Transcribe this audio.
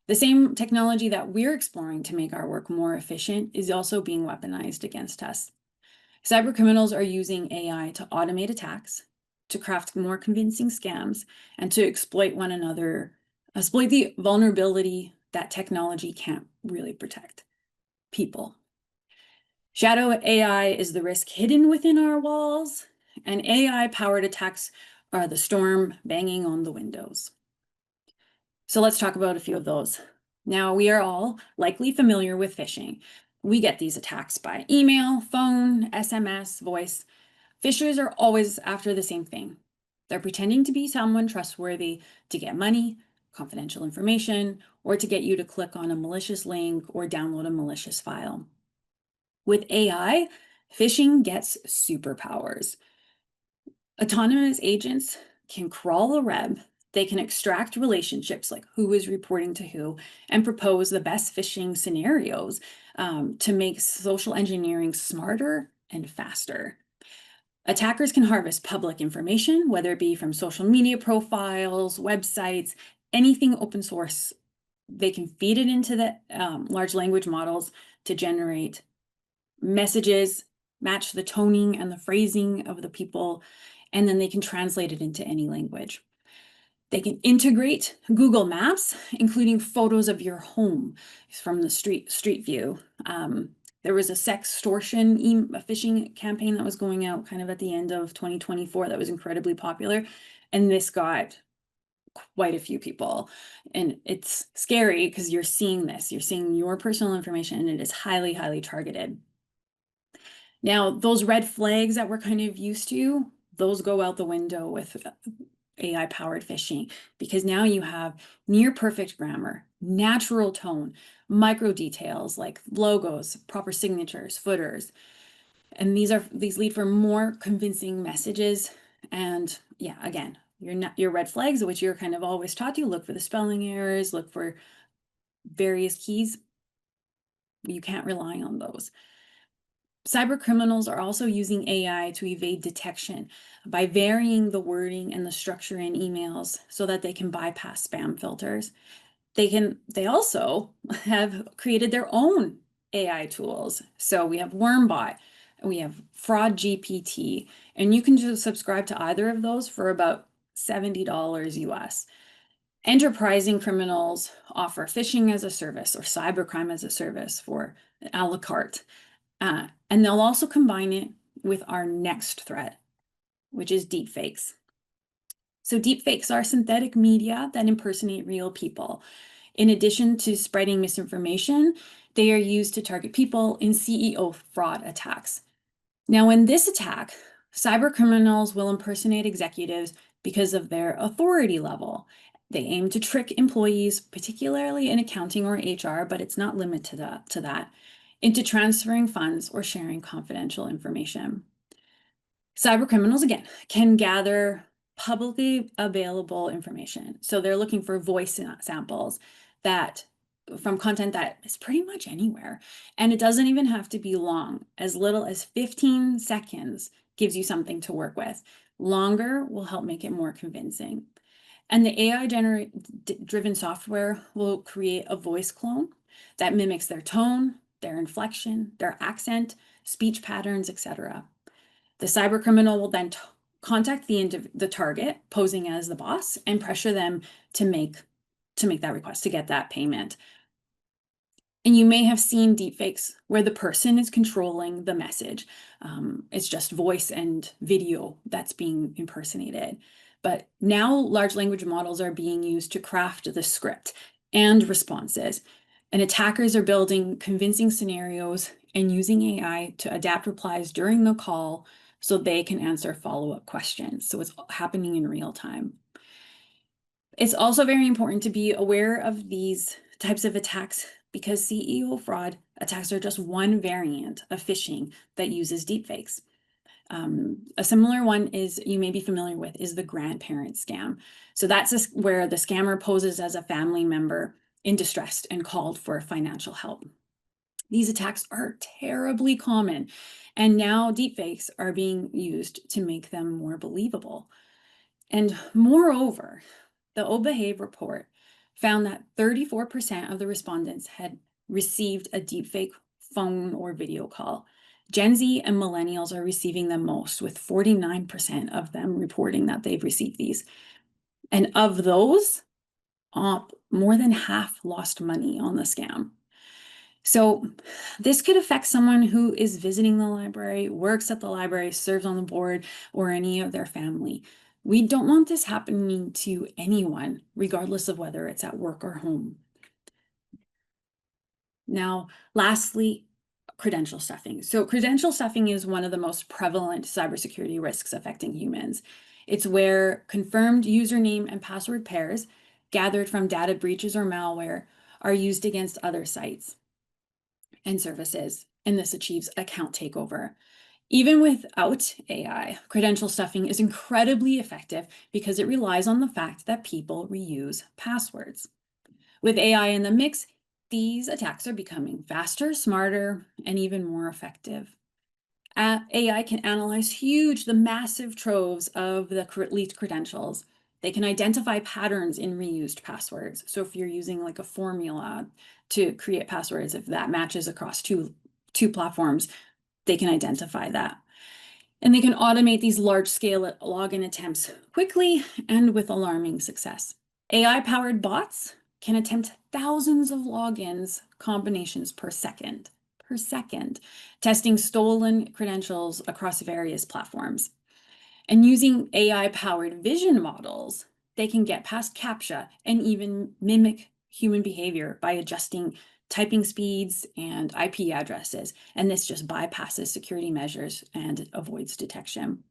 The same technology that we're exploring to make our work more efficient is also being weaponized against us. Cybercriminals are using AI to automate attacks, to craft more convincing scams, and to exploit one another, exploit the vulnerability that technology can't really protect: people. Shadow AI is the risk hidden within our walls, and AI-powered attacks are the storm banging on the windows. So let's talk about a few of those. Now, we are all likely familiar with phishing. We get these attacks by email, phone, SMS, voice. Phishers are always after the same thing. They're pretending to be someone trustworthy to get money, confidential information, or to get you to click on a malicious link or download a malicious file. With AI, phishing gets superpowers. Autonomous agents can crawl the web. They can extract relationships, like who is reporting to who, and propose the best phishing scenarios to make social engineering smarter and faster. Attackers can harvest public information, whether it be from social media profiles, websites, anything open source. They can feed it into the large language models to generate messages, match the toning and the phrasing of the people, and then they can translate it into any language. They can integrate Google Maps, including photos of your home from the street view. There was a sextortion phishing campaign that was going out kind of at the end of 2024 that was incredibly popular, and this got quite a few people. And it's scary because you're seeing this, you're seeing your personal information, and it is highly, highly targeted. Now, those red flags that we're kind of used to, those go out the window with AI-powered phishing, because now you have near perfect grammar, natural tone, micro details like logos, proper signatures, footers. And these lead for more convincing messages. And yeah, again, your red flags, which you're kind of always taught to look for the spelling errors, look for various keys. You can't rely on those. Cybercriminals are also using AI to evade detection by varying the wording and the structure in emails so that they can bypass spam filters. They also have created their own AI tools. So we have Wormbot, we have Fraud GPT, and you can just subscribe to either of those for about $70 US. Enterprising criminals offer phishing as a service or cybercrime as a service for a la carte. And they'll also combine it with our next threat, which is deepfakes. So deepfakes are synthetic media that impersonate real people. In addition to spreading misinformation, they are used to target people in CEO fraud attacks. Now, in this attack, cybercriminals will impersonate executives because of their authority level. They aim to trick employees, particularly in accounting or HR, but it's not limited to that, into transferring funds or sharing confidential information. Cybercriminals, again, can gather publicly available information. So they're looking for voice samples from content that is pretty much anywhere. And it doesn't even have to be long. As little as 15 seconds gives you something to work with. Longer will help make it more convincing. And the AI-driven software will create a voice clone that mimics their tone, their inflection, their accent, speech patterns, etc. The cybercriminal will then contact the target, posing as the boss, and pressure them to make that request, to get that payment. And you may have seen deepfakes where the person is controlling the message. It's just voice and video that's being impersonated. But now large language models are being used to craft the script and responses. And attackers are building convincing scenarios and using AI to adapt replies during the call so they can answer follow-up questions. So it's happening in real time. It's also very important to be aware of these types of attacks because CEO fraud attacks are just one variant of phishing that uses deepfakes. A similar one you may be familiar with is the grandparent scam. So that's where the scammer poses as a family member in distress and called for financial help. These attacks are terribly common, and now deepfakes are being used to make them more believable. And moreover, the Obehave report found that 34% of the respondents had received a deepfake phone or video call. Gen Z and millennials are receiving them most, with 49% of them reporting that they've received these. And of those, more than half lost money on the scam. So this could affect someone who is visiting the library, works at the library, serves on the board, or any of their family. We don't want this happening to anyone, regardless of whether it's at work or home. Now, lastly, credential stuffing. So credential stuffing is one of the most prevalent cybersecurity risks affecting humans. It's where confirmed username and password pairs gathered from data breaches or malware are used against other sites and services, and this achieves account takeover. Even without AI, credential stuffing is incredibly effective because it relies on the fact that people reuse passwords. With AI in the mix, these attacks are becoming faster, smarter, and even more effective. AI can analyze the massive troves of the leaked credentials. They can identify patterns in reused passwords. So if you're using like a formula to create passwords, if that matches across two platforms, they can identify that. And they can automate these large-scale login attempts quickly and with alarming success. AI-powered bots can attempt thousands of logins combinations per second, testing stolen credentials across various platforms. And using AI-powered vision models, they can get past CAPTCHA and even mimic human behavior by adjusting typing speeds and IP addresses. And this just bypasses security measures and avoids detection.